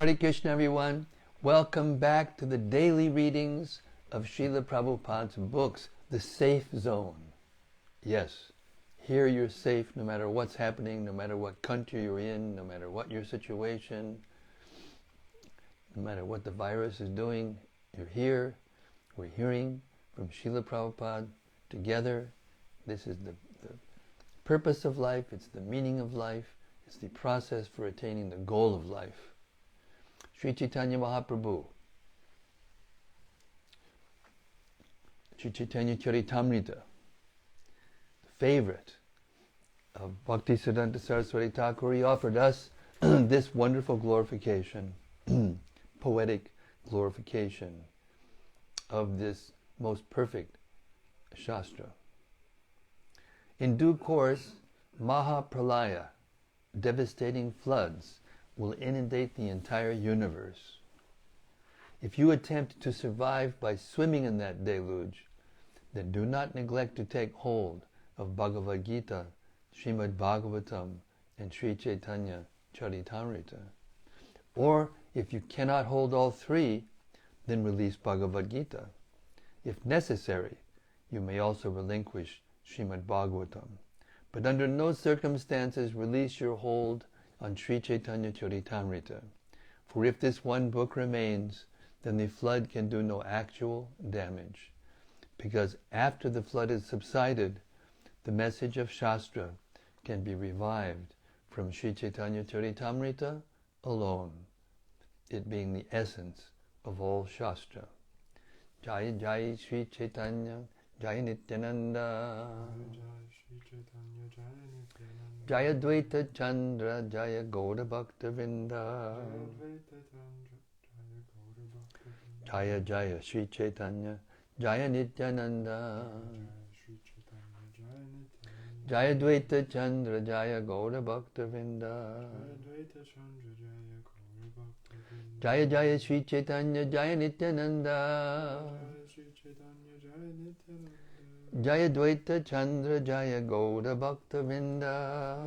Hare Krishna, everyone. Welcome back to the daily readings of Srila Prabhupada's books, The Safe Zone. Yes, here you're safe no matter what's happening, no matter what country you're in, no matter what your situation, no matter what the virus is doing. You're here. We're hearing from Srila Prabhupada together. This is the purpose of life. It's the meaning of life. It's the process for attaining the goal of life. Sri Caitanya Mahaprabhu, Sri Caitanya-caritämrta, the favorite of Bhaktisiddhanta Saraswati Thakur, he offered us this wonderful glorification, poetic glorification of this most perfect Shastra. In due course, Mahapralaya, devastating floods, will inundate the entire universe. If you attempt to survive by swimming in that deluge, then do not neglect to take hold of Bhagavad Gita, Srimad Bhagavatam, and Sri Caitanya-caritämrta. Or, if you cannot hold all three, then release Bhagavad Gita. If necessary, you may also relinquish Srimad Bhagavatam. But under no circumstances release your hold on Sri Caitanya-caritämrta. For if this one book remains, then the flood can do no actual damage. Because after the flood has subsided, the message of Shastra can be revived from Sri Caitanya-caritämrta alone, it being the essence of all Shastra. Jaya Jaya Sri Caitanya, Jaya Nityananda. Jaya Dvaita Chandra, Jaya Gaura Bhakta Vrinda. Jaya Jaya Sri Caitanya, Jaya Nityananda. Jaya Dvaita Chandra, Jaya Gaura Bhakta Vrinda. Jaya Jaya Sri Caitanya, Jaya Nityananda. Jaya Dvaita Chandra, Jaya Gaura Bhakta Vrinda.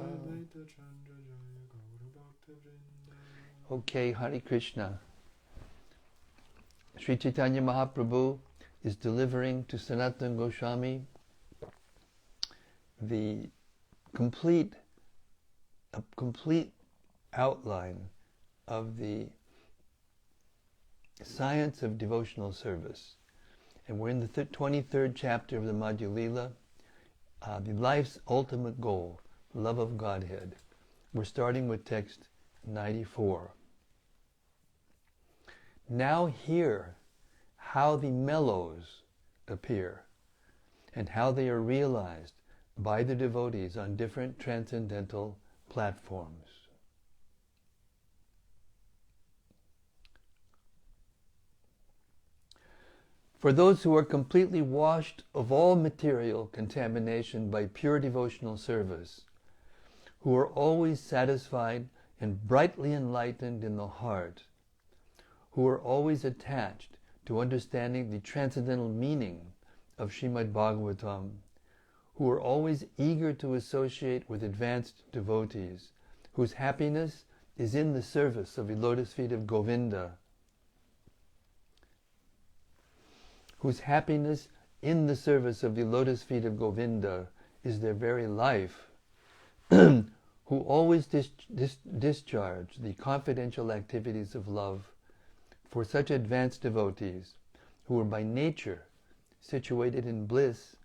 Okay, Hare Krishna. Sri Chaitanya Mahaprabhu is delivering to Sanatana Goswami the complete outline of the science of devotional service. And we're in the 23rd chapter of the Madhya-lila, the life's ultimate goal, love of Godhead. We're starting with text 94. Now hear how the mellows appear and how they are realized by the devotees on different transcendental platforms. For those who are completely washed of all material contamination by pure devotional service, who are always satisfied and brightly enlightened in the heart, who are always attached to understanding the transcendental meaning of Srimad Bhagavatam, who are always eager to associate with advanced devotees, whose happiness is in the service of the lotus feet of Govinda, whose happiness in the service of the lotus feet of Govinda is their very life, who always discharge the confidential activities of love. For such advanced devotees, who are by nature situated in bliss,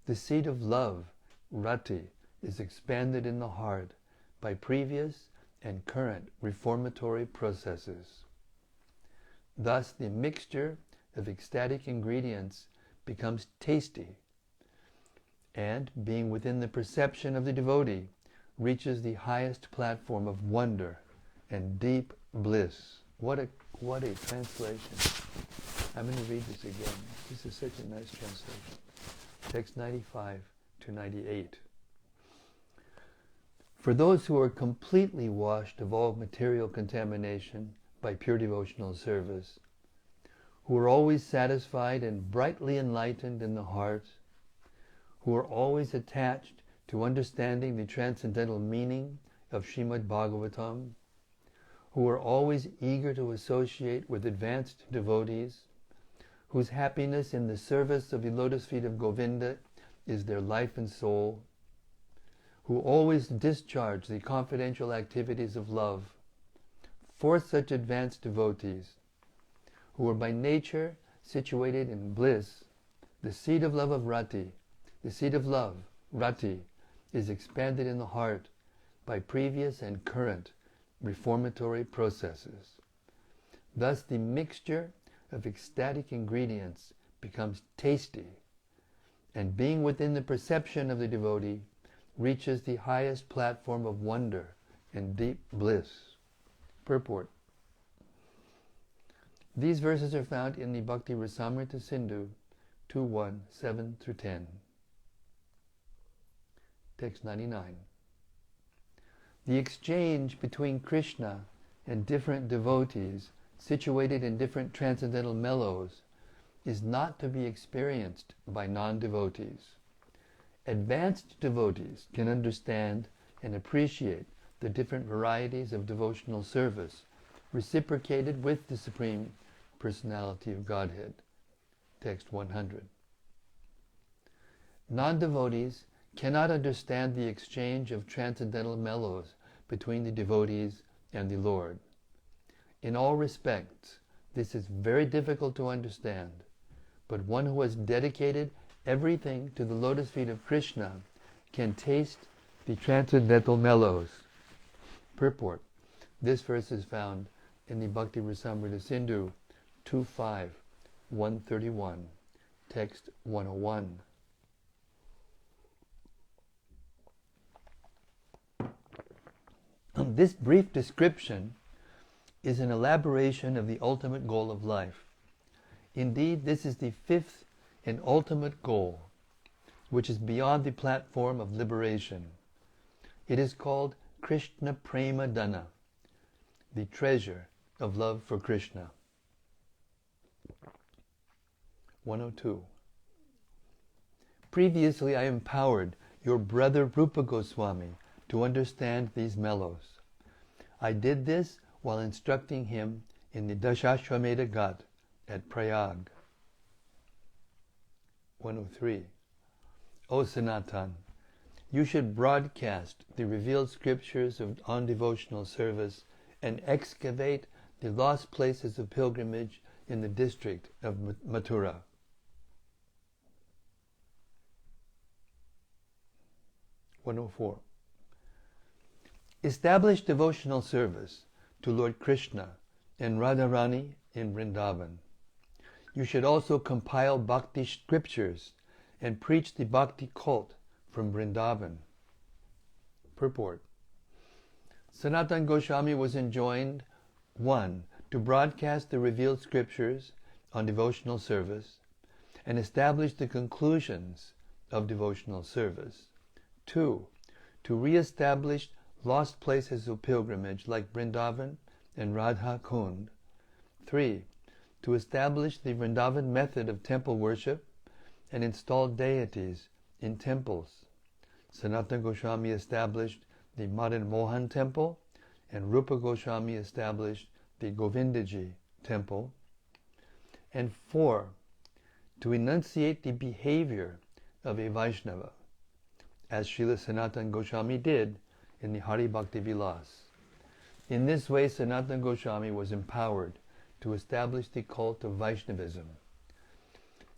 the seed of love, rati, is expanded in the heart by previous and current reformatory processes. Thus the mixture of ecstatic ingredients becomes tasty, and, being within the perception of the devotee, reaches the highest platform of wonder and deep bliss. What a translation. I'm going to read this again. This is such a nice translation. Text 95 to 98. For those who are completely washed of all material contamination by pure devotional service, who are always satisfied and brightly enlightened in the heart, who are always attached to understanding the transcendental meaning of Srimad Bhagavatam, who are always eager to associate with advanced devotees, whose happiness in the service of the lotus feet of Govinda is their life and soul, who always discharge the confidential activities of love. For such advanced devotees, who are by nature situated in bliss, the seed of love of Rati, the seed of love, Rati, is expanded in the heart by previous and current reformatory processes. Thus the mixture of ecstatic ingredients becomes tasty, and being within the perception of the devotee, reaches the highest platform of wonder and deep bliss. Purport. These verses are found in the Bhakti Rasamrita Sindhu 2.1, 7-10. Text 99. The exchange between Krishna and different devotees situated in different transcendental mellows is not to be experienced by non-devotees. Advanced devotees can understand and appreciate the different varieties of devotional service reciprocated with the Supreme Personality of Godhead. Text 100. Non-devotees cannot understand the exchange of transcendental mellows between the devotees and the Lord. In all respects, this is very difficult to understand, but one who has dedicated everything to the lotus feet of Krishna can taste the transcendental mellows. Purport. This verse is found in the Bhakti Rasamrita Sindhu 2.5, 131, text 101. This brief description is an elaboration of the ultimate goal of life. Indeed, this is the fifth and ultimate goal, which is beyond the platform of liberation. It is called Krishna Prema Dana, the treasure of love for Krishna. 102. Previously I empowered your brother Rupa Goswami to understand these mellows. I did this while instructing him in the Dashashwamedha Ghat at Prayag. 103. O Sanatan, you should broadcast the revealed scriptures on devotional service and excavate the lost places of pilgrimage in the district of Mathura. 104. Establish devotional service to Lord Krishna and Radharani in Vrindavan. You should also compile bhakti scriptures and preach the bhakti cult from Vrindavan. Purport. Sanatana Goswami was enjoined 1. To broadcast the revealed scriptures on devotional service and establish the conclusions of devotional service. 2. To re-establish lost places of pilgrimage like Vrindavan and Radha Kund. 3. To establish the Vrindavan method of temple worship and install deities in temples. Sanatana Goswami established the Madan Mohan temple and Rupa Goswami established the Govindaji temple. And 4. To enunciate the behavior of a Vaishnava, as Srila Sanatana Goswami did in the Hari Bhakti Vilas. In this way, Sanatana Goswami was empowered to establish the cult of Vaishnavism.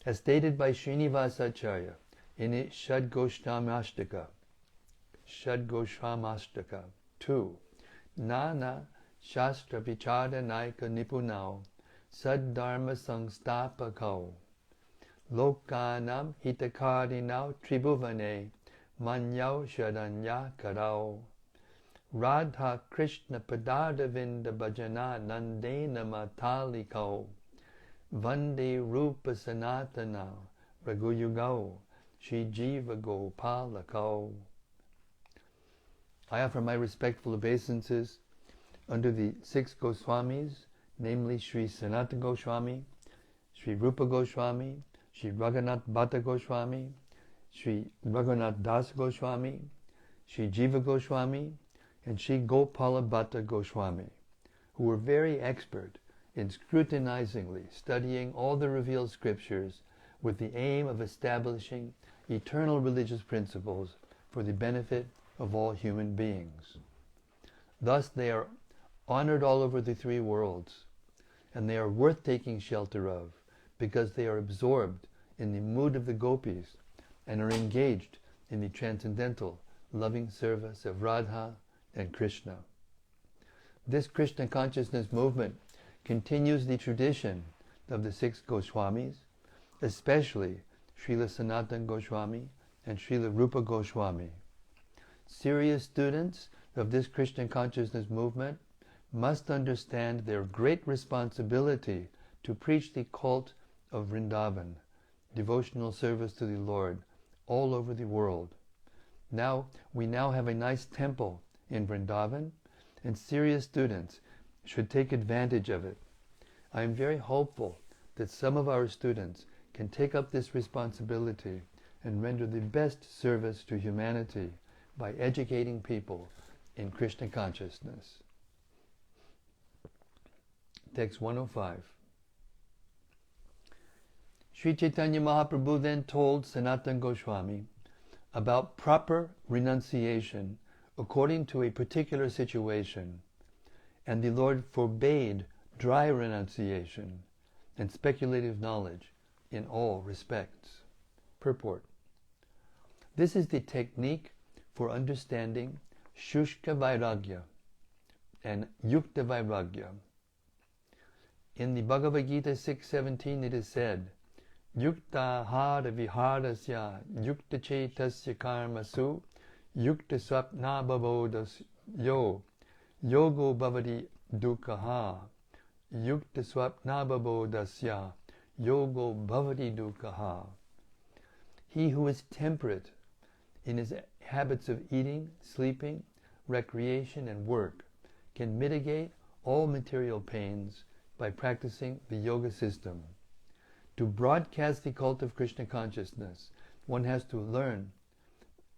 As stated by Srinivasacharya in the Shadgoshthamashtaka 2, Nana Shastra Vichara Naika Nipunao Saddharma Sangstapakao Lokanam Hitakarinao Tribhuvane Manyao Shadanya Karao Radha Krishna Padadavinda Bhajana Nandena Matalikao Vande Rupa Sanatana Raghuyugao Shri Jiva Gopalakao. I offer my respectful obeisances under the 6 Goswamis, namely Sri Sanatana Goswami, Sri Rupa Goswami, Sri Raghunath Bhatta Goswami, Sri Raghunath Das Goswami, Sri Jiva Goswami, and Sri Gopala Bhatta Goswami, who were very expert in scrutinizingly studying all the revealed scriptures with the aim of establishing eternal religious principles for the benefit of all human beings. Thus they are honored all over the three worlds, and they are worth taking shelter of, because they are absorbed in the mood of the gopis and are engaged in the transcendental, loving service of Radha and Krishna. This Krishna consciousness movement continues the tradition of the six Goswamis, especially Srila Sanatana Goswami and Srila Rupa Goswami. Serious students of this Krishna consciousness movement must understand their great responsibility to preach the cult of Vrindavan, devotional service to the Lord, all over the world. We now have a nice temple in Vrindavan, and serious students should take advantage of it. I am very hopeful that some of our students can take up this responsibility and render the best service to humanity by educating people in Krishna consciousness. Text 105. Sri Chaitanya Mahaprabhu then told Sanatana Goswami about proper renunciation according to a particular situation, and the Lord forbade dry renunciation and speculative knowledge in all respects. Purport. This is the technique for understanding Shushka Vairagya and Yukta Vairagya. In the Bhagavad Gita 6.17 it is said, Yukta hara viharasya yukta chetasya karmasu yukta swapna bhavodas yo yogo bhavati dukkha yukta swapna bhavodasya yogo bhavati dukkha. He who is temperate in his habits of eating, sleeping, recreation, and work can mitigate all material pains by practicing the yoga system. To broadcast the cult of Krishna consciousness, one has to learn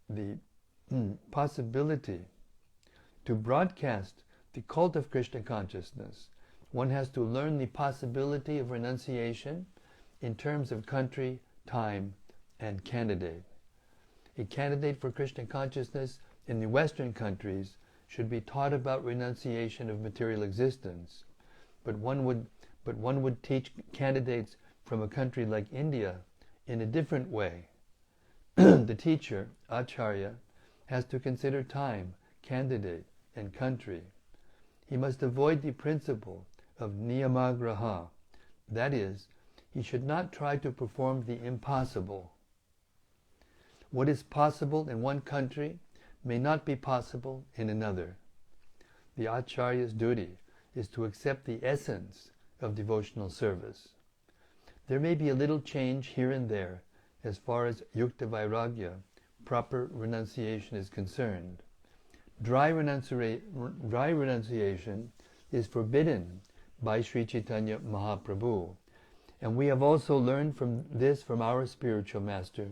the possibility. To broadcast the cult of Krishna consciousness, one has to learn the possibility of renunciation in terms of country, time, and candidate. A candidate for Krishna consciousness in the Western countries should be taught about renunciation of material existence, but one would teach candidates from a country like India in a different way. The teacher, Acharya, has to consider time, candidate, and country. He must avoid the principle of niyamagraha. That is, he should not try to perform the impossible. What is possible in one country may not be possible in another. The Acharya's duty is to accept the essence of devotional service. There may be a little change here and there as far as Yukta Vairagya, proper renunciation, is concerned. Dry renunciation is forbidden by Sri Chaitanya Mahaprabhu, and we have also learned from our spiritual master,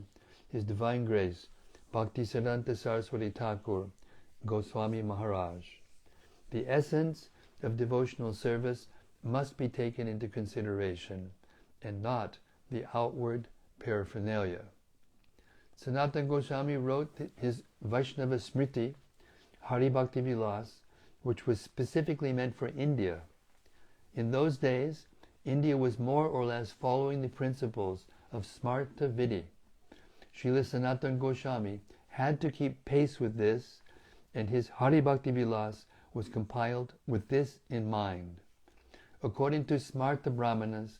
His Divine Grace, Bhaktisiddhanta Saraswati Thakur Goswami Maharaj. The essence of devotional service must be taken into consideration, and not the outward paraphernalia. Sanatana Goswami wrote his Vaishnava Smriti, Hari Bhakti Vilas, which was specifically meant for India. In those days, India was more or less following the principles of Smarta Vidhi. Srila Sanatana Goswami had to keep pace with this, and his Hari Bhakti Vilas was compiled with this in mind. According to Smarta Brahmanas,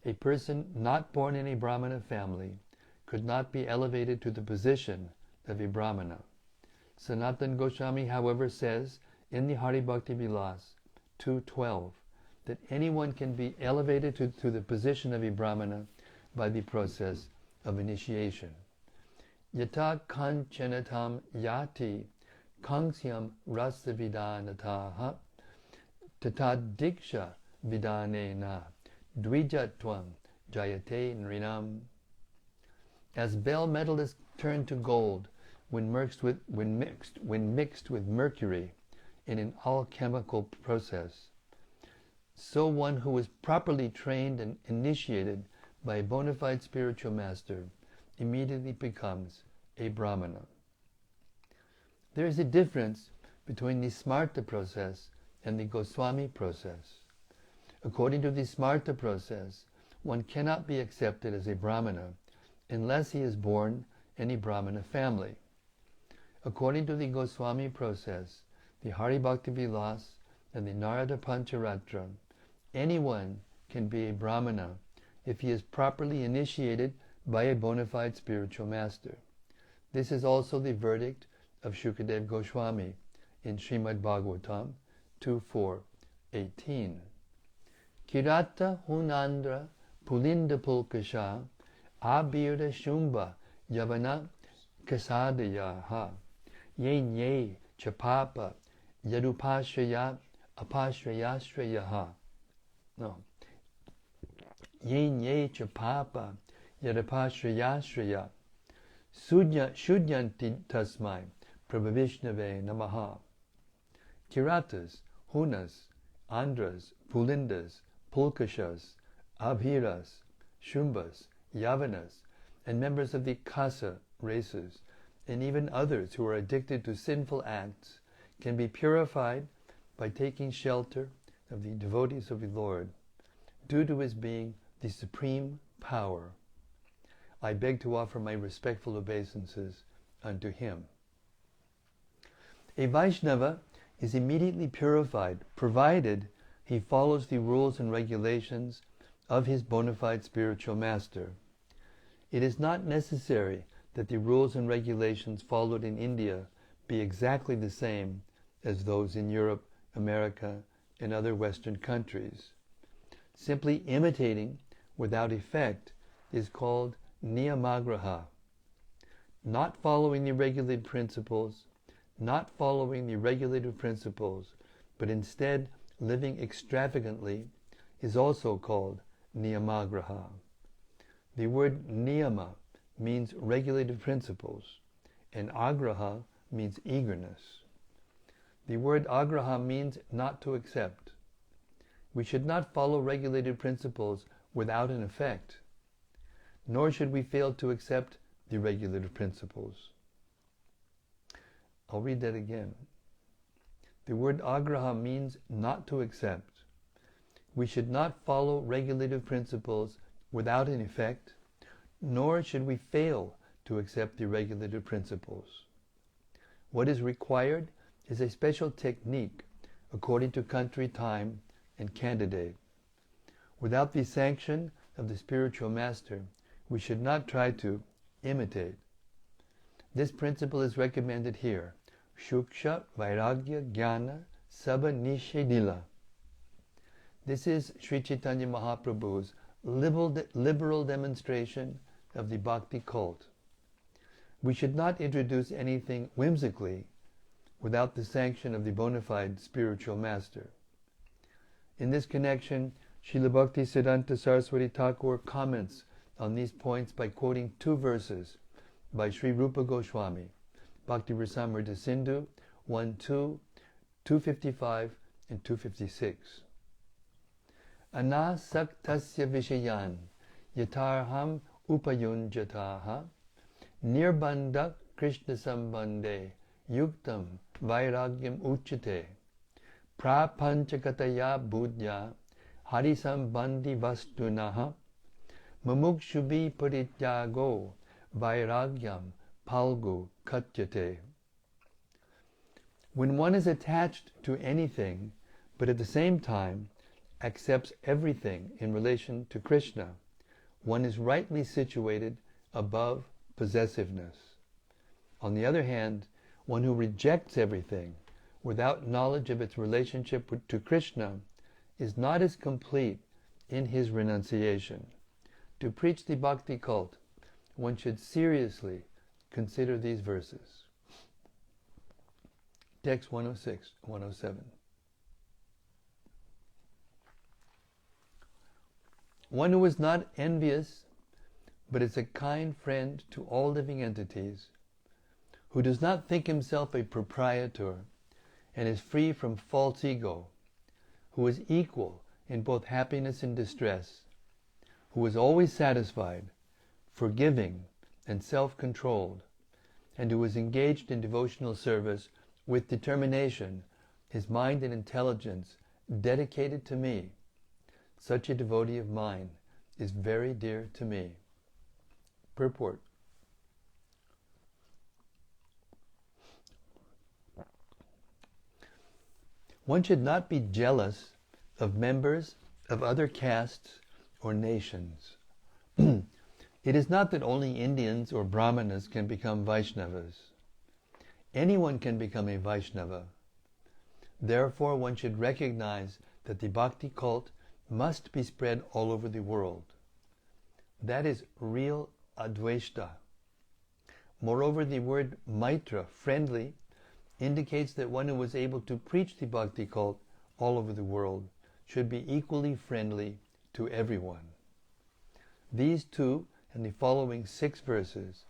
a person not born in a Brahmana family could not be elevated to the position of a Brahmana. Sanatana Goswami, however, says in the Hari Bhakti Vilas 2.12 that anyone can be elevated to the position of a Brahmana by the process of initiation. Yata kanchanatam yati kangsyam rasa vidanataha tata diksha vidanena dvijatvam jayate nrinam. As bell metal is turned to gold when mixed with mercury in an alchemical process, so one who is properly trained and initiated by a bona fide spiritual master immediately becomes a Brahmana. There is a difference between the Smarta process and the Goswami process. According to the Smarta process, one cannot be accepted as a Brahmana unless he is born in a Brahmana family. According to the Goswami process, the Hari Bhakti Vilas and the Narada Pancharatra, anyone can be a Brahmana if he is properly initiated by a bona fide spiritual master. This is also the verdict of Shukadev Goswami in Srimad Bhagavatam 2.4.18. Kirata Hunandra Pulinda Pulkasha Abhirda Shumba Yavana Kasadayaha Yen Ye Chapapa Yadupashraya Apashrayashrayaha. No. Yen Ye Chapapa Yadupashrayashraya Shudyanti Tasmai Prabhavishnave Namaha. Kiratas, Hunas, Andras, Pulindas, Pulkashas, Abhiras, Shumbas, Yavanas, and members of the Kasa races, and even others who are addicted to sinful acts, can be purified by taking shelter of the devotees of the Lord, due to his being the supreme power. I beg to offer my respectful obeisances unto him. A Vaishnava is immediately purified, provided he follows the rules and regulations of his bona fide spiritual master. It is not necessary that the rules and regulations followed in India be exactly the same as those in Europe, America, and other Western countries. Simply imitating without effect is called niyamagraha. Not following the regulated principles, but instead living extravagantly is also called niyamagraha. The word niyama means regulated principles, and agraha means eagerness. The word agraha means not to accept. We should not follow regulated principles without an effect, nor should we fail to accept the regulated principles. I'll read that again. The word agraha means not to accept. We should not follow regulative principles without an effect, nor should we fail to accept the regulative principles. What is required is a special technique according to country, time, and candidate. Without the sanction of the spiritual master, we should not try to imitate. This principle is recommended here. Shuksha Vairagya Jnana Sabha Nishedila. This is Sri Chaitanya Mahaprabhu's liberal demonstration of the bhakti cult. We should not introduce anything whimsically without the sanction of the bona fide spiritual master. In this connection, Srila Bhakti Siddhanta Saraswati Thakur comments on these points by quoting two verses by Sri Rupa Goswami, Bhakti Rasamrita Sindhu 1.2, 255 and 256. Anasaktasya vishayan yatarham upayunjataha nirbandha krishna sambandhe yuktam vairagyam uchate prapanchakataya buddhya harisambandhi vastunaha mumukshubi parityago vairagyam palgu katyate. When one is attached to anything, but at the same time accepts everything in relation to Krishna, one is rightly situated above possessiveness. On the other hand, one who rejects everything without knowledge of its relationship to Krishna is not as complete in his renunciation. To preach the bhakti cult, one should seriously consider these verses. Text 106, 107. One who is not envious, but is a kind friend to all living entities, who does not think himself a proprietor and is free from false ego, who is equal in both happiness and distress, who is always satisfied, forgiving, and self-controlled, and who is engaged in devotional service with determination, his mind and intelligence dedicated to me. Such a devotee of mine is very dear to me. Purport. One should not be jealous of members of other castes or nations. It is not that only Indians or Brahmanas can become Vaishnavas. Anyone can become a Vaishnava. Therefore, one should recognize that the bhakti cult must be spread all over the world. That is real advaita. Moreover, the word maitra, friendly, indicates that one who is able to preach the bhakti cult all over the world should be equally friendly to everyone. These two and the following 6 verses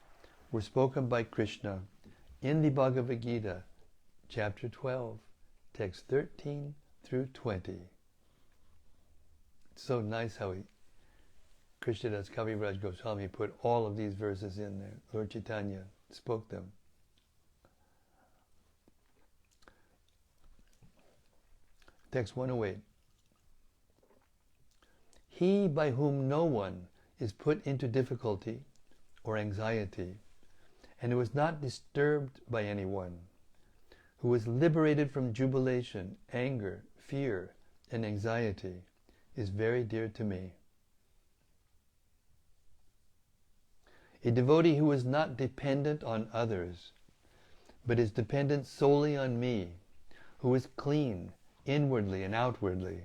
were spoken by Krishna in the Bhagavad Gita, chapter 12, text 13 through 20. It's so nice how Krishnadas Kaviraj Goswami put all of these verses in there. Lord Chaitanya spoke them. Text 108. He by whom no one is put into difficulty or anxiety, and who is not disturbed by anyone, who is liberated from jubilation, anger, fear, and anxiety, is very dear to me. A devotee who is not dependent on others, but is dependent solely on me, who is clean inwardly and outwardly,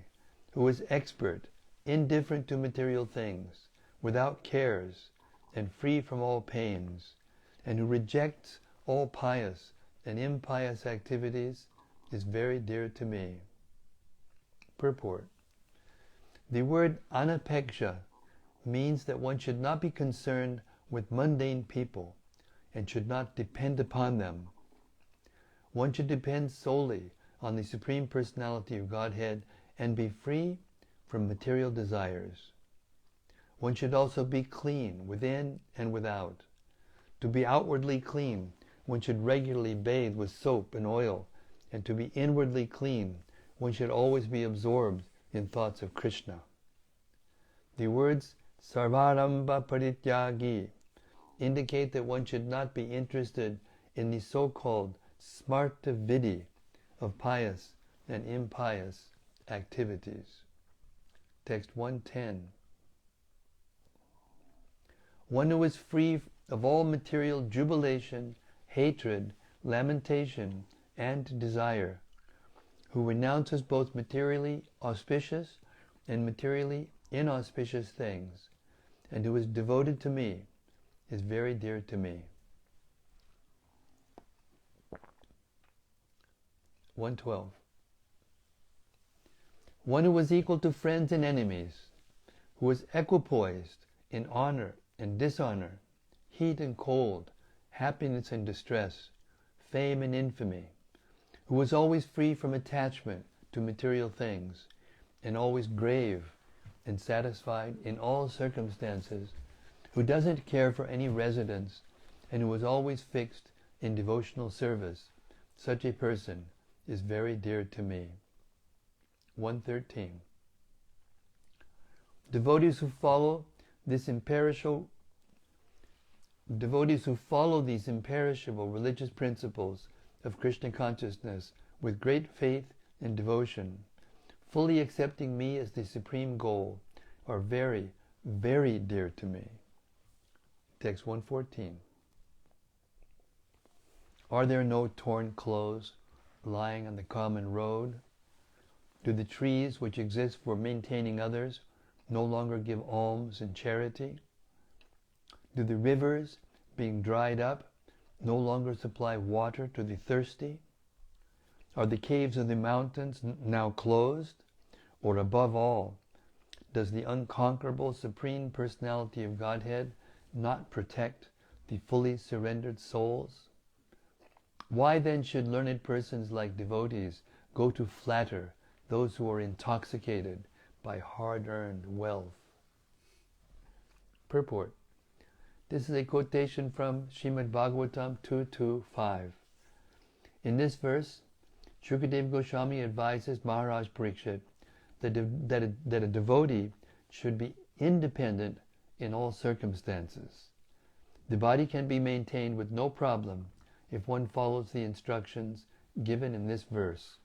who is expert, indifferent to material things, without cares, and free from all pains, and who rejects all pious and impious activities, is very dear to me. Purport. The word anapeksha means that one should not be concerned with mundane people and should not depend upon them. One should depend solely on the Supreme Personality of Godhead and be free from material desires. One should also be clean within and without. To be outwardly clean, one should regularly bathe with soap and oil, and to be inwardly clean, one should always be absorbed in thoughts of Krishna. The words sarvarambha parityagi indicate that one should not be interested in the so-called smarta vidhi of pious and impious activities. Text 110. One who is free of all material jubilation, hatred, lamentation, and desire, who renounces both materially auspicious and materially inauspicious things, and who is devoted to me, is very dear to me. 112. One who is equal to friends and enemies, who is equipoised in honor and dishonor, heat and cold, happiness and distress, fame and infamy, who is always free from attachment to material things, and always grave and satisfied in all circumstances, who doesn't care for any residence, and who is always fixed in devotional service, such a person is very dear to me. 113. Devotees who follow these imperishable religious principles of Krishna consciousness with great faith and devotion, fully accepting me as the supreme goal, are very, very dear to me. Text 114. Are there no torn clothes lying on the common road? Do the trees which exist for maintaining others no longer give alms and charity? Do the rivers, being dried up, no longer supply water to the thirsty? Are the caves of the mountains now closed? Or above all, does the unconquerable Supreme Personality of Godhead not protect the fully surrendered souls? Why then should learned persons like devotees go to flatter those who are intoxicated by hard-earned wealth. Purport. This is a quotation from Srimad Bhagavatam 2.2.5. In this verse, Shukadeva Goswami advises Maharaj Parikshit that a devotee should be independent in all circumstances. The body can be maintained with no problem if one follows the instructions given in this verse.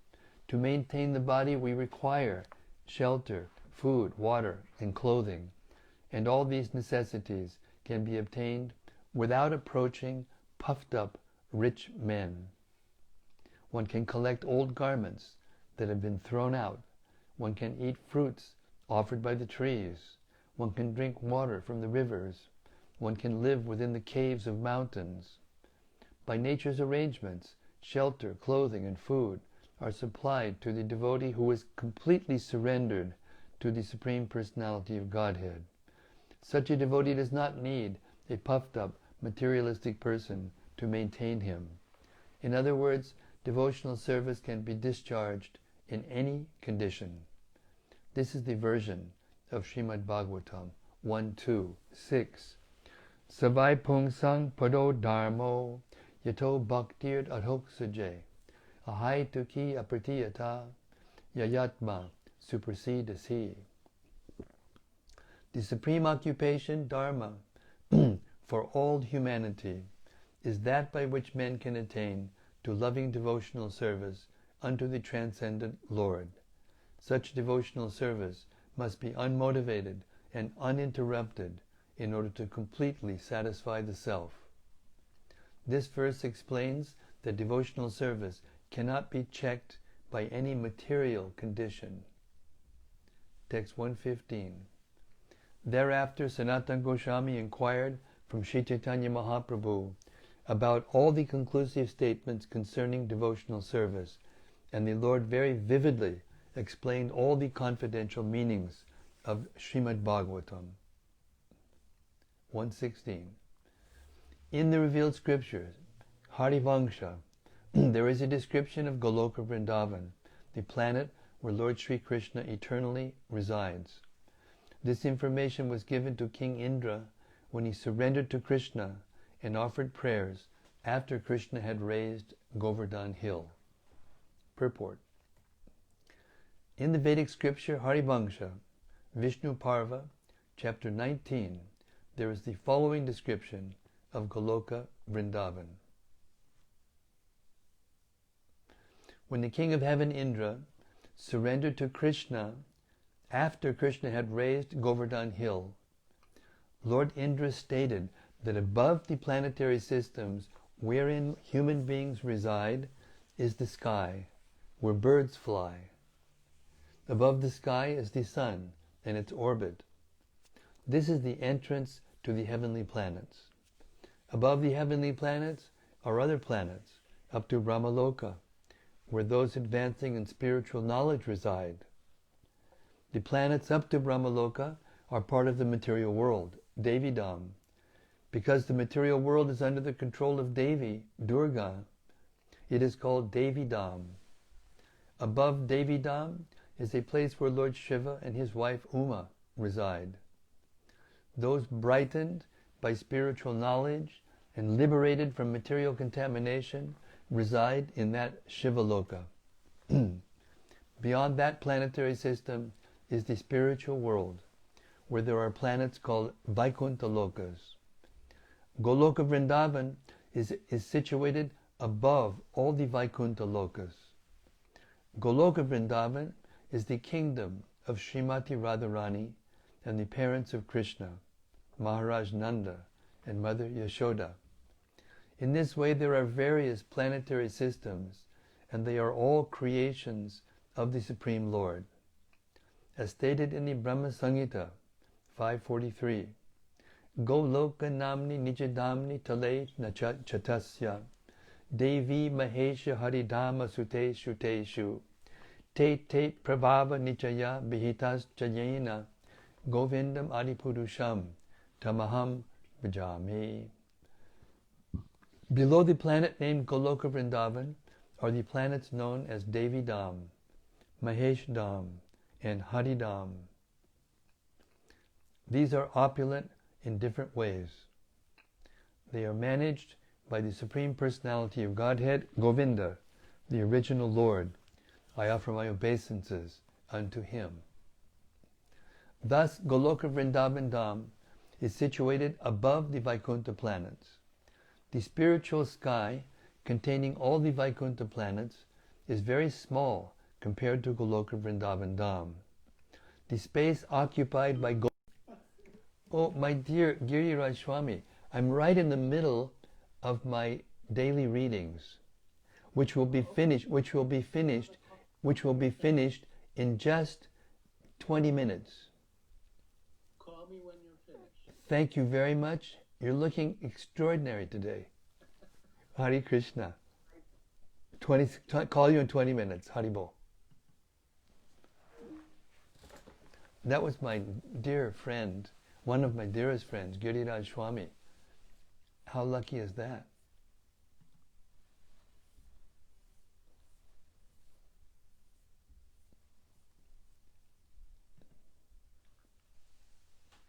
To maintain the body, we require shelter, food, water, and clothing, and all these necessities can be obtained without approaching puffed-up rich men. One can collect old garments that have been thrown out. One can eat fruits offered by the trees. One can drink water from the rivers. One can live within the caves of mountains. By nature's arrangements, shelter, clothing, and food are supplied to the devotee who is completely surrendered to the Supreme Personality of Godhead. Such a devotee does not need a puffed-up, materialistic person to maintain him. In other words, devotional service can be discharged in any condition. This is the version of Srimad Bhagavatam 1.2.6. Savai pungsang pado dharmo yato bhaktir adhok suje ahai tuki apratiyata yayatma supersedasi. The supreme occupation, dharma, for all humanity is that by which men can attain to loving devotional service unto the transcendent Lord. Such devotional service must be unmotivated and uninterrupted in order to completely satisfy the self. This verse explains that devotional service cannot be checked by any material condition. Text 115. Thereafter, Sanatana Goswami inquired from Sri Chaitanya Mahaprabhu about all the conclusive statements concerning devotional service, and the Lord very vividly explained all the confidential meanings of Srimad Bhagavatam. 116. In the revealed scriptures, Harivangsha, there is a description of Goloka Vrindavan, the planet where Lord Sri Krishna eternally resides. This information was given to King Indra when he surrendered to Krishna and offered prayers after Krishna had raised Govardhan Hill. Purport. In the Vedic scripture Harivangsha, Vishnu Parva, chapter 19, there is the following description of Goloka Vrindavan. When the king of heaven Indra surrendered to Krishna after Krishna had raised Govardhan Hill, Lord Indra stated that above the planetary systems wherein human beings reside is the sky, where birds fly. Above the sky is the sun and its orbit. This is the entrance to the heavenly planets. Above the heavenly planets are other planets, up to Brahmaloka, where those advancing in spiritual knowledge reside. The planets up to Brahmaloka are part of the material world, Devidam. Because the material world is under the control of Devi, Durga, it is called Devidam. Above Devidam is a place where Lord Shiva and his wife Uma reside. Those brightened by spiritual knowledge and liberated from material contamination reside in that Shivaloka. Beyond that planetary system is the spiritual world, where there are planets called Vaikuntha Lokas. Goloka Vrindavan is situated above all the Vaikuntha Lokas. Goloka Vrindavan is the kingdom of Srimati Radharani and the parents of Krishna, Maharaj Nanda and Mother Yashoda. In this way there are various planetary systems, and they are all creations of the Supreme Lord. As stated in the Brahma Samhita 543, Goloka namni nijadamni tale chatasya Devi Mahesha Haridama Sute Shuteshu Te Te Prabhava Nichaya Vihitas Jayena Govindam Adipurusham Tamaham Bhajami. Below the planet named Goloka Vrindavan are the planets known as Devi Dham, Mahesh Dham, and Hari Dham. These are opulent in different ways. They are managed by the Supreme Personality of Godhead, Govinda, the original Lord. I offer my obeisances unto Him. Thus, Goloka Vrindavan Dham is situated above the Vaikuntha planets. The spiritual sky, containing all the Vaikuntha planets, is very small compared to Goloka Vrindavan Dham. The space occupied by Oh, my dear Giriraj Swami, I'm right in the middle of my daily readings, which will be finished in just 20 minutes. Call me when you're finished. Thank you very much. You're looking extraordinary today. Hare Krishna. Call you in 20 minutes. Haribol. That was my dear friend, one of my dearest friends, Giriraj Swami. How lucky is that?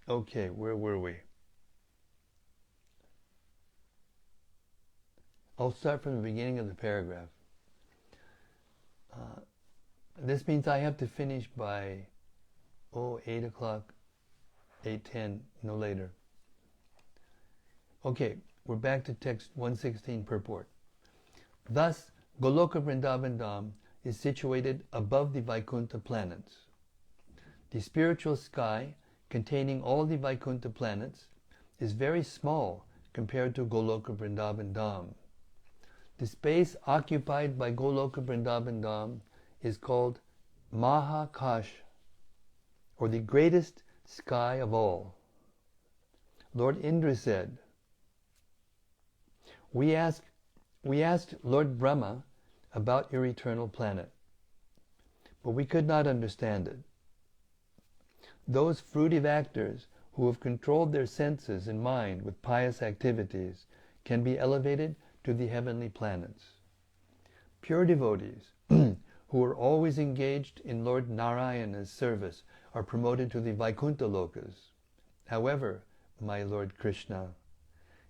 Okay, where were we? I'll start from the beginning of the paragraph. This means I have to finish by 8 o'clock, 8:10, no later. Okay, we're back to text 116 purport. Thus, Goloka Vrindavan Dham is situated above the Vaikuntha planets. The spiritual sky, containing all the Vaikuntha planets, is very small compared to Goloka Vrindavan Dham. The space occupied by Goloka Vrindavan Dham is called Mahakash, or the greatest sky of all. Lord Indra said, We asked Lord Brahma about your eternal planet, but we could not understand it. Those fruitive actors who have controlled their senses and mind with pious activities can be elevated to the heavenly planets. Pure devotees who are always engaged in Lord Narayana's service are promoted to the Vaikuntha Lokas. However, my Lord Krishna,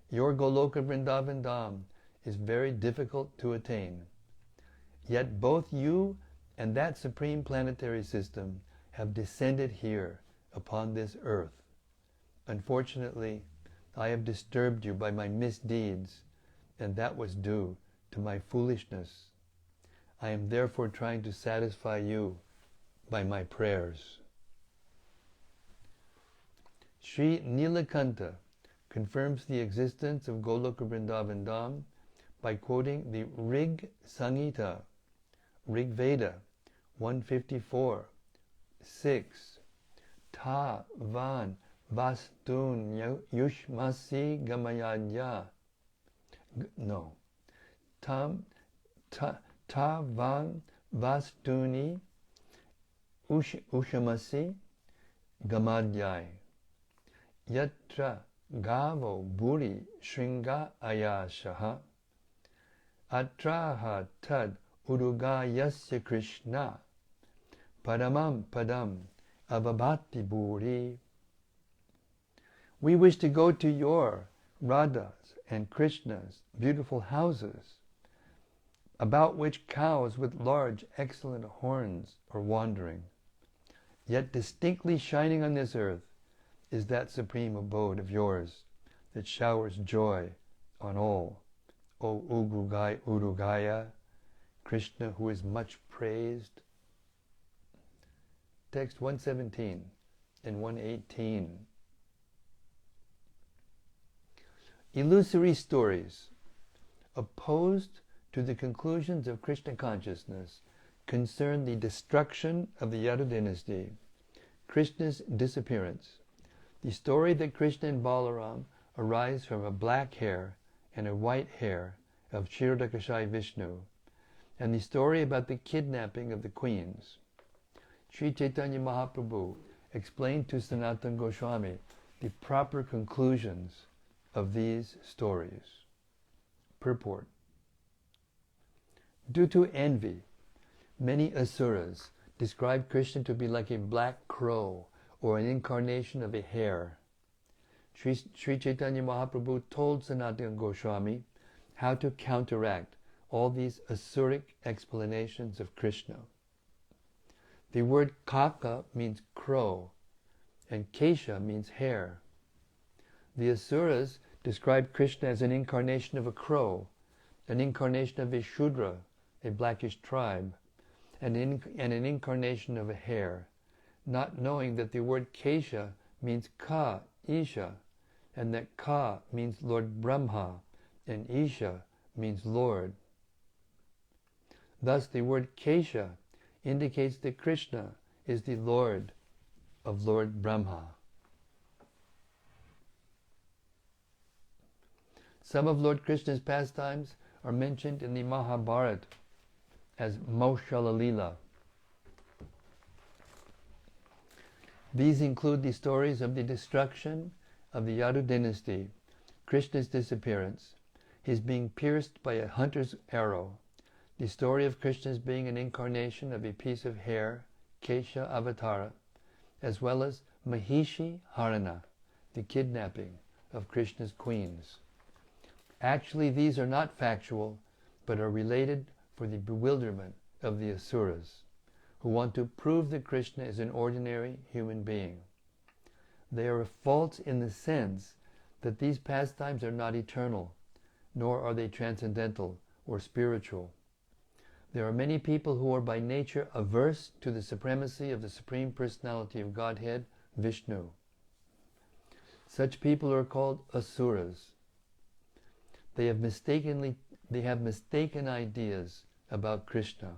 your Goloka Vrindavan Dham is very difficult to attain. Yet both you and that supreme planetary system have descended here upon this earth. Unfortunately, I have disturbed you by my misdeeds, and that was due to my foolishness. I am therefore trying to satisfy you by my prayers. Sri Nilakanta confirms the existence of Goloka Vrindavan Dham by quoting the Rig Samhita, Rig Veda 154, 6. Ta van vastun yushmasi gamayadya. No. Ta van vastuni ushamasi gamadyai. Yatra gavo buri shringa ayashaha. Atraha tad urugayasya Krishna. Padamam padam avabhati buri. We wish to go to your Radha's and Krishna's beautiful houses, about which cows with large, excellent horns are wandering. Yet distinctly shining on this earth is that supreme abode of yours that showers joy on all. O Urugaya, Krishna who is much praised. Text 117 and 118. Illusory stories opposed to the conclusions of Krishna consciousness concern the destruction of the Yadu dynasty, Krishna's disappearance, the story that Krishna and Balaram arise from a black hair and a white hair of Kshirodakashayi Vishnu, and the story about the kidnapping of the queens. Sri Chaitanya Mahaprabhu explained to Sanatana Goswami the proper conclusions of these stories. Purport. Due to envy, many asuras describe Krishna to be like a black crow or an incarnation of a hare. Sri Chaitanya Mahaprabhu told Sanatana Goswami how to counteract all these asuric explanations of Krishna. The word kaka means crow, and kesha means hair. The asuras described Krishna as an incarnation of a crow, an incarnation of a shudra, a blackish tribe, and an incarnation of a hare, not knowing that the word kesha means ka, Isha, and that ka means Lord Brahma, and Isha means Lord. Thus the word kesha indicates that Krishna is the Lord of Lord Brahma. Some of Lord Krishna's pastimes are mentioned in the Mahabharata as Madhya-lila. These include the stories of the destruction of the Yadu dynasty, Krishna's disappearance, his being pierced by a hunter's arrow, the story of Krishna's being an incarnation of a piece of hair, Kesha Avatara, as well as Mahishi Harana, the kidnapping of Krishna's queens. Actually, these are not factual, but are related for the bewilderment of the asuras, who want to prove that Krishna is an ordinary human being. They are false in the sense that these pastimes are not eternal, nor are they transcendental or spiritual. There are many people who are by nature averse to the supremacy of the Supreme Personality of Godhead, Vishnu. Such people are called asuras. They have mistaken ideas about Krishna.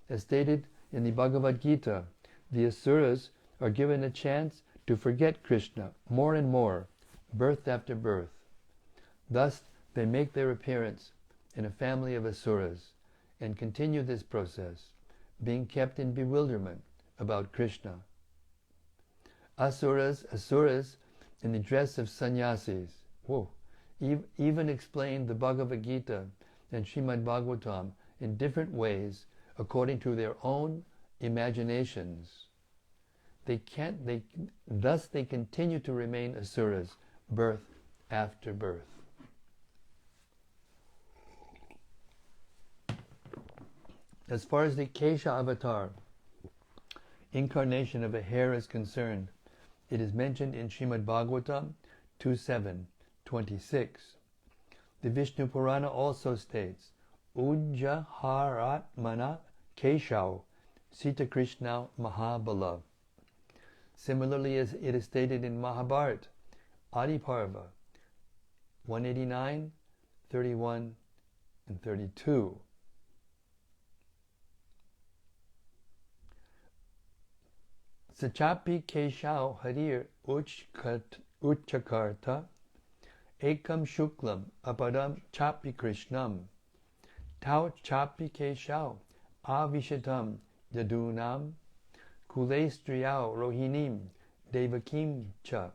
As stated in the Bhagavad Gita, the asuras are given a chance to forget Krishna more and more, birth after birth. Thus, they make their appearance in a family of asuras and continue this process, being kept in bewilderment about Krishna. Asuras in the dress of sannyasis, even explain the Bhagavad Gita and Srimad Bhagavatam in different ways according to their own imaginations. Thus they continue to remain asuras, birth after birth. As far as the Kesha avatar, incarnation of a hare, is concerned, it is mentioned in Srimad Bhagavatam 2.7.26. The Vishnu Purana also states, Ujjaharatmana Keshau Sita Krishna Mahabala. Similarly, as it is stated in Mahabharata, Adi Parva 189, 31, and 32. Sachapi Keshau Harir Uchchakarta Ekam Shuklam Apadam Chapi Krishnam Tau Chapi Keshau Avishatam Yadunam Kulestriyau Rohinim Devakim Cha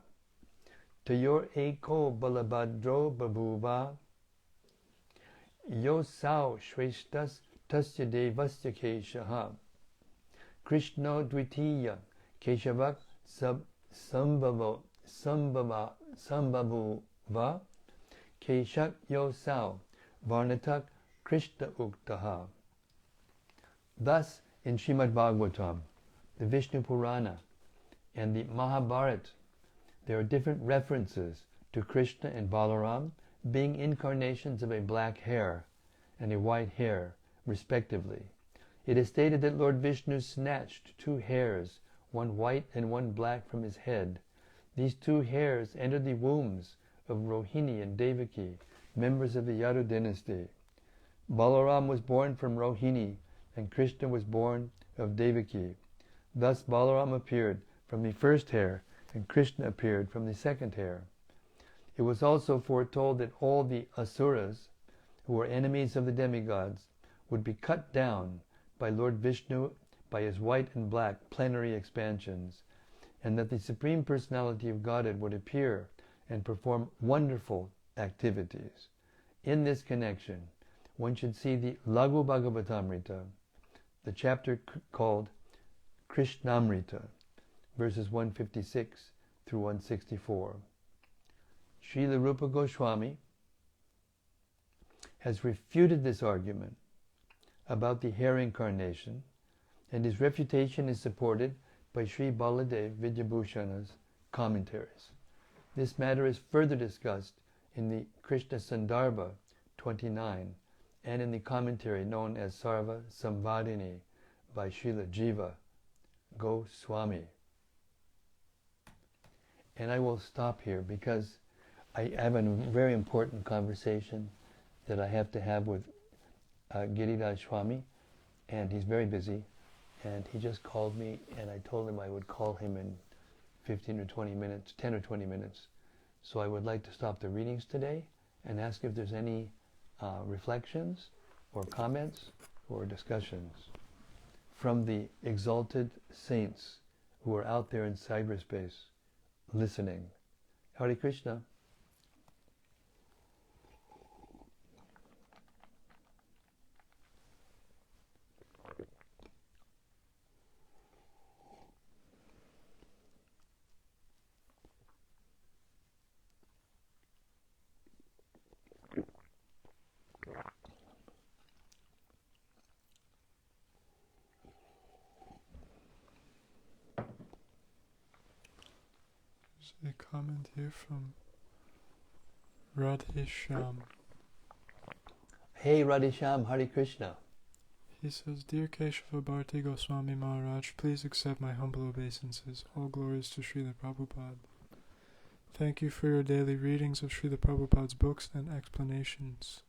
Tayor Eko Balabhadro Babuva Yosau Shweshtas Tasya Devasya Keshaha Krishno Dvitiya Keshavak Sambhavuva Keshak Yosau Varnatak Krishna Uktaha. Thus, in Srimad Bhagavatam, the Vishnu Purana, and the Mahabharata, there are different references to Krishna and Balaram being incarnations of a black hare and a white hare, respectively. It is stated that Lord Vishnu snatched two hairs, one white and one black, from his head. These two hairs entered the wombs of Rohini and Devaki, members of the Yadu dynasty. Balaram was born from Rohini, and Krishna was born of Devaki. Thus Balaram appeared from the first hair, and Krishna appeared from the second hair. It was also foretold that all the asuras, who were enemies of the demigods, would be cut down by Lord Vishnu by his white and black plenary expansions, and that the Supreme Personality of Godhead would appear and perform wonderful activities. In this connection, one should see the Laghu Bhagavatamrita, the chapter called Krishnamrita, verses 156 through 164. Srila Rupa Goswami has refuted this argument about the hare incarnation, and his refutation is supported by Sri Baladev Vidyabhushana's commentaries. This matter is further discussed in the Krishna Sandarbha 29 and in the commentary known as Sarva Samvadini by Srila Jiva Goswami. And I will stop here because I have a very important conversation that I have to have with Giriraj Swami, and he's very busy, and he just called me, and I told him I would call him in 15 or 20 minutes, 10 or 20 minutes. So I would like to stop the readings today and ask if there's any reflections or comments or discussions from the exalted saints who are out there in cyberspace listening. Hare Krishna. A comment here from Radhesham. Hey Radhesham, Hare Krishna. He says, Dear Keshava Bharti Goswami Maharaj, please accept my humble obeisances. All glories to Srila Prabhupada. Thank you for your daily readings of Srila Prabhupada's books and explanations.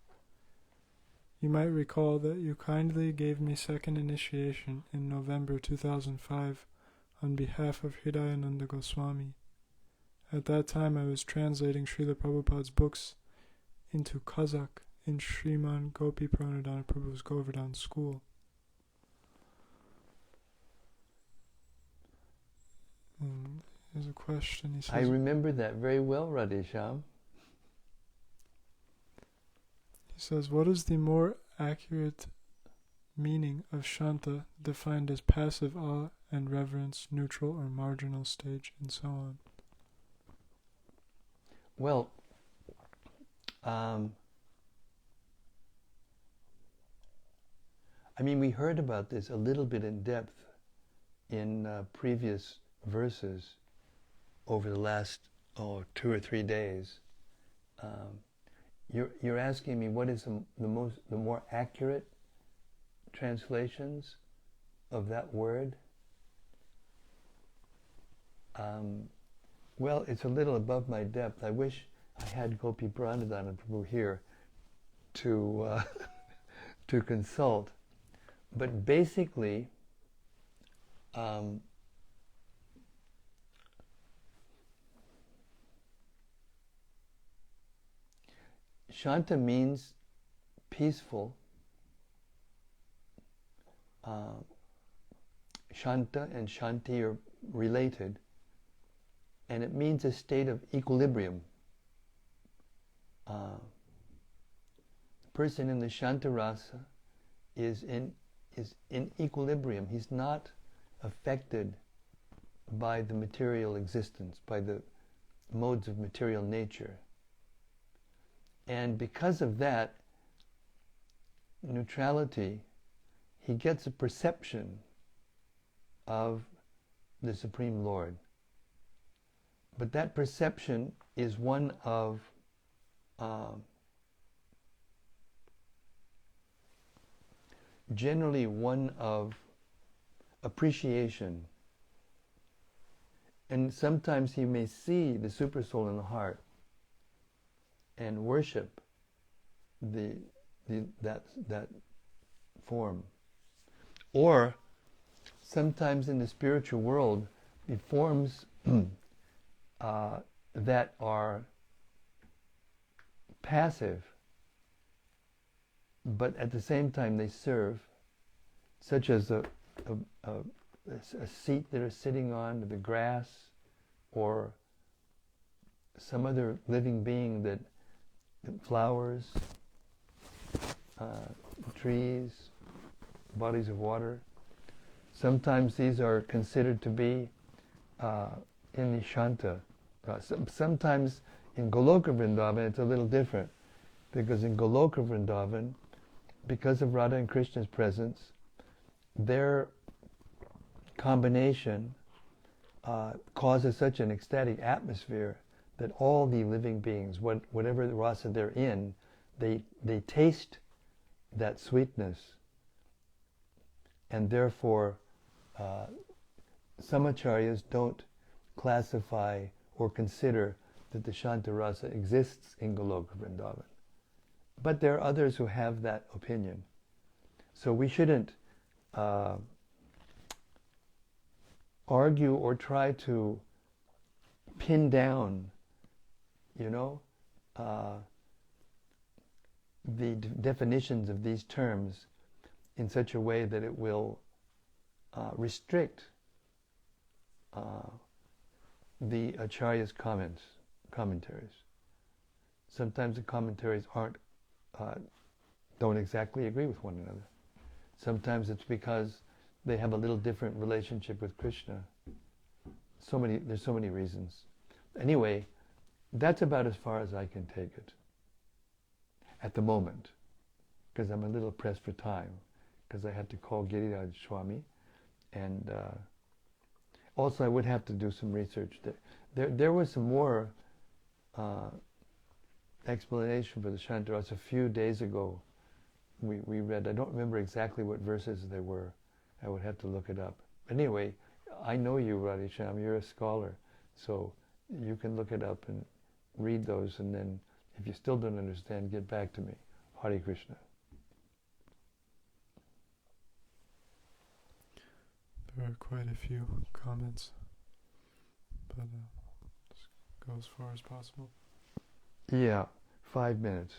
You might recall that you kindly gave me second initiation in November 2005 on behalf of Hridayananda Goswami. At that time I was translating Srila Prabhupada's books into Kazakh in Sriman Gopi Pranadhana Prabhu's Govardhan school. Here's a question. He says, I remember that very well, Radhesham. He says, what is the more accurate meaning of Shanta defined as passive awe and reverence, neutral or marginal stage, and so on? Well, we heard about this a little bit in depth in previous verses over the last 2 or 3 days. You're asking me what is the more accurate translations of that word? Well, it's a little above my depth. I wish I had Gopi Pranadhana Prabhu here to to consult. But basically, Shanta means peaceful. Shanta and Shanti are related, and it means a state of equilibrium. The person in the Shanta rasa is in equilibrium. He's not affected by the material existence, by the modes of material nature. And because of that neutrality, he gets a perception of the Supreme Lord. But that perception is one of generally one of appreciation. And sometimes he may see the Supersoul in the heart and worship that form. Or sometimes in the spiritual world, the forms that are passive, but at the same time they serve, such as a seat that are sitting on, the grass, or some other living being that flowers, trees, bodies of water. Sometimes these are considered to be in the Shanta. Sometimes in Goloka Vrindavan it's a little different, because in Goloka Vrindavan, because of Radha and Krishna's presence, their combination causes such an ecstatic atmosphere that all the living beings, whatever rasa they're in, they taste that sweetness, and therefore some acharyas don't classify or consider that the Shanta rasa exists in Goloka Vrindavan. But there are others who have that opinion. So we shouldn't argue or try to pin down, the definitions of these terms in such a way that it will restrict the acharya's commentaries. Sometimes the commentaries don't exactly agree with one another. Sometimes it's because they have a little different relationship with Krishna. There's so many reasons. Anyway, that's about as far as I can take it at the moment, because I'm a little pressed for time, because I had to call Giriraj Swami, and also I would have to do some research. There was some more explanation for the Shantaras a few days ago. We read, I don't remember exactly what verses they were. I would have to look it up. Anyway, I know you, Radhisham, you're a scholar, so you can look it up and read those, and then if you still don't understand, get back to me. Hare Krishna. There are quite a few comments, but just go as far as possible. Yeah, 5 minutes.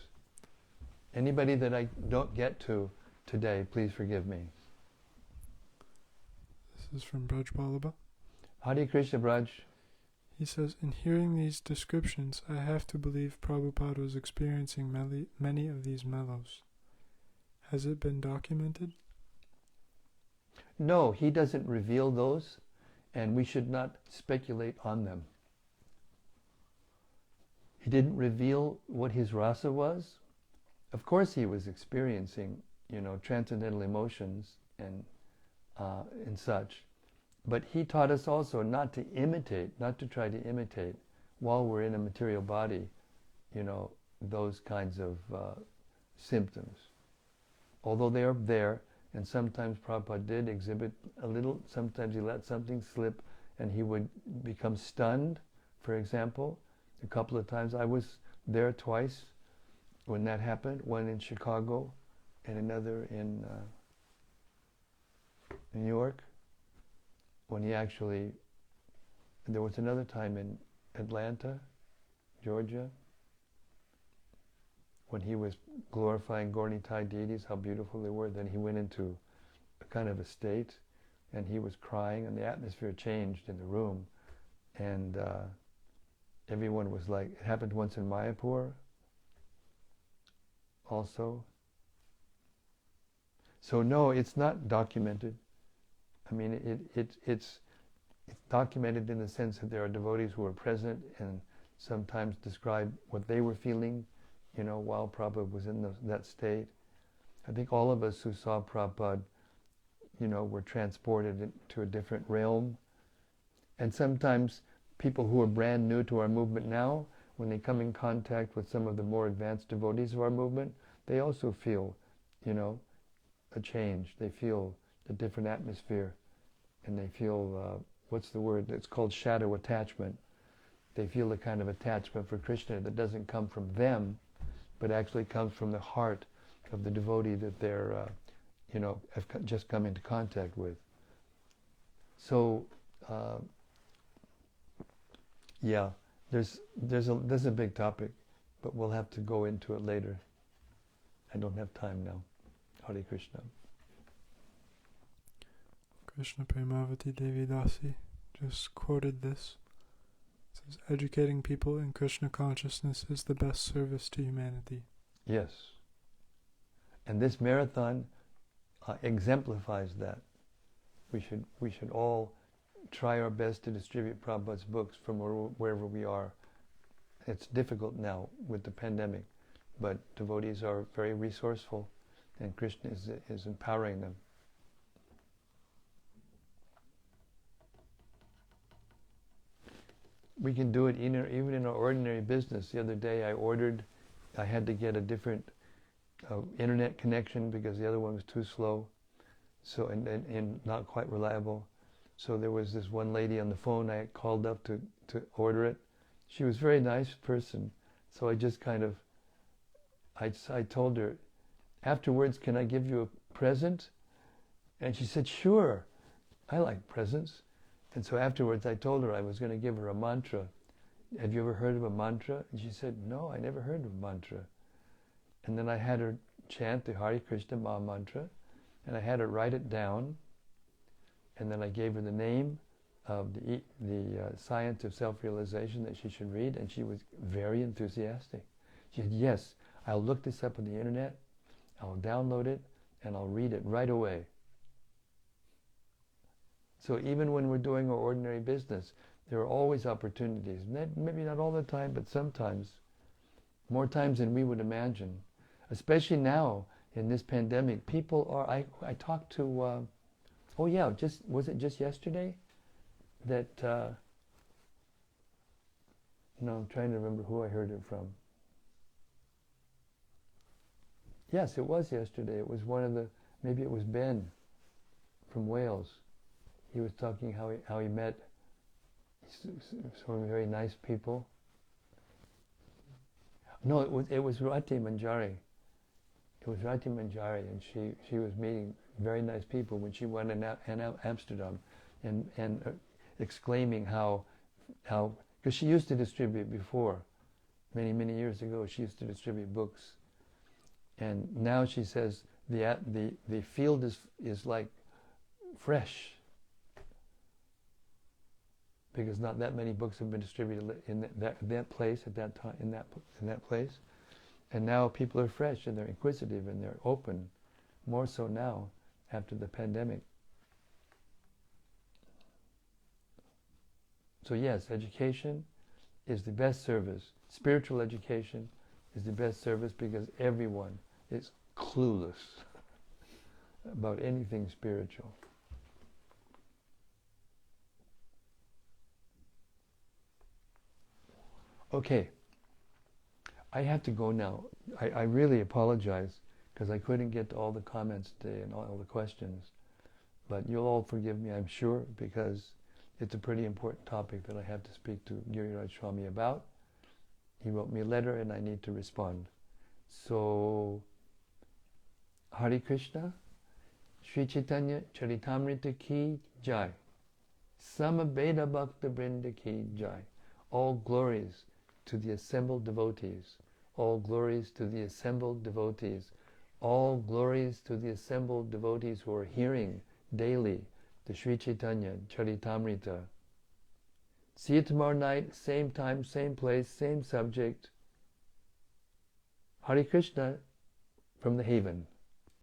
Anybody that I don't get to today, please forgive me. This is from Braj Balaba. Hare Krishna, Braj. He says, in hearing these descriptions, I have to believe Prabhupada was experiencing many of these mellows. Has it been documented? No, he doesn't reveal those, and we should not speculate on them. He didn't reveal what his rasa was. Of course he was experiencing, transcendental emotions and such. But he taught us also not to try to imitate while we're in a material body, those kinds of symptoms. Although they are there, and sometimes Prabhupada did exhibit a little, sometimes he let something slip and he would become stunned, for example. A couple of times, I was there twice when that happened, one in Chicago and another in New York. When there was another time in Atlanta, Georgia, when he was glorifying Gaura-Nitai deities, how beautiful they were. Then he went into a kind of a state, and he was crying, and the atmosphere changed in the room, and everyone was like, it happened once in Mayapur also. So no, it's not documented. I mean, it's documented in the sense that there are devotees who are present and sometimes describe what they were feeling, while Prabhupada was in that state. I think all of us who saw Prabhupada, were transported to a different realm. And sometimes people who are brand new to our movement now, when they come in contact with some of the more advanced devotees of our movement, they also feel, a change. They feel a different atmosphere, and they feel, what's the word? It's called shadow attachment. They feel a kind of attachment for Krishna that doesn't come from them, but actually comes from the heart of the devotee that they're, have just come into contact with. So, yeah, there's a big topic, but we'll have to go into it later. I don't have time now. Hare Krishna. Krishna Premavati Devi Dasi just quoted this. It says, educating people in Krishna consciousness is the best service to humanity. Yes. And this marathon exemplifies that. We should all try our best to distribute Prabhupada's books from wherever we are. It's difficult now with the pandemic, but devotees are very resourceful, and Krishna is empowering them. We can do it even in our ordinary business. The other day I had to get a different internet connection because the other one was too slow, so and not quite reliable. So there was this one lady on the phone I called up to order it. She was a very nice person, so I just kind of, I told her, afterwards, can I give you a present? And she said, sure, I like presents. And so afterwards I told her I was going to give her a mantra. Have you ever heard of a mantra? And she said, no, I never heard of a mantra. And then I had her chant the Hare Krishna Maha Mantra, and I had her write it down, and then I gave her the name of the science of self-realization that she should read, and she was very enthusiastic. She said, yes, I'll look this up on the internet, I'll download it, and I'll read it right away. So even when we're doing our ordinary business, there are always opportunities. Maybe not all the time, but sometimes. More times than we would imagine. Especially now, in this pandemic, people are... I talked to... was it just yesterday? That... I'm trying to remember who I heard it from. Yes, it was yesterday. It was one of the... Maybe it was Ben from Wales. He was talking how he met some very nice people. No, it was Rati Manjari. It was Rati Manjari, and she was meeting very nice people when she went in Amsterdam, and exclaiming how because she used to distribute before, many years ago. She used to distribute books, and now she says the field is like fresh, because not that many books have been distributed in that place at that time, in that place, and now people are fresh and they're inquisitive and they're open, more so now after the pandemic. So yes, education is the best service. Spiritual education is the best service because everyone is clueless about anything spiritual. Okay, I have to go now. I really apologize because I couldn't get to all the comments today and all the questions. But you'll all forgive me, I'm sure, because it's a pretty important topic that I have to speak to Giriraj Swami about. He wrote me a letter and I need to respond. So, Hare Krishna, Sri Caitanya-caritämrta ki jai. Samaveda Bhakta Vrinda ki jai. All glories to the assembled devotees. All glories to the assembled devotees. All glories to the assembled devotees who are hearing daily the Sri Caitanya-caritämrta. See you tomorrow night, same time, same place, same subject. Hare Krishna from the haven.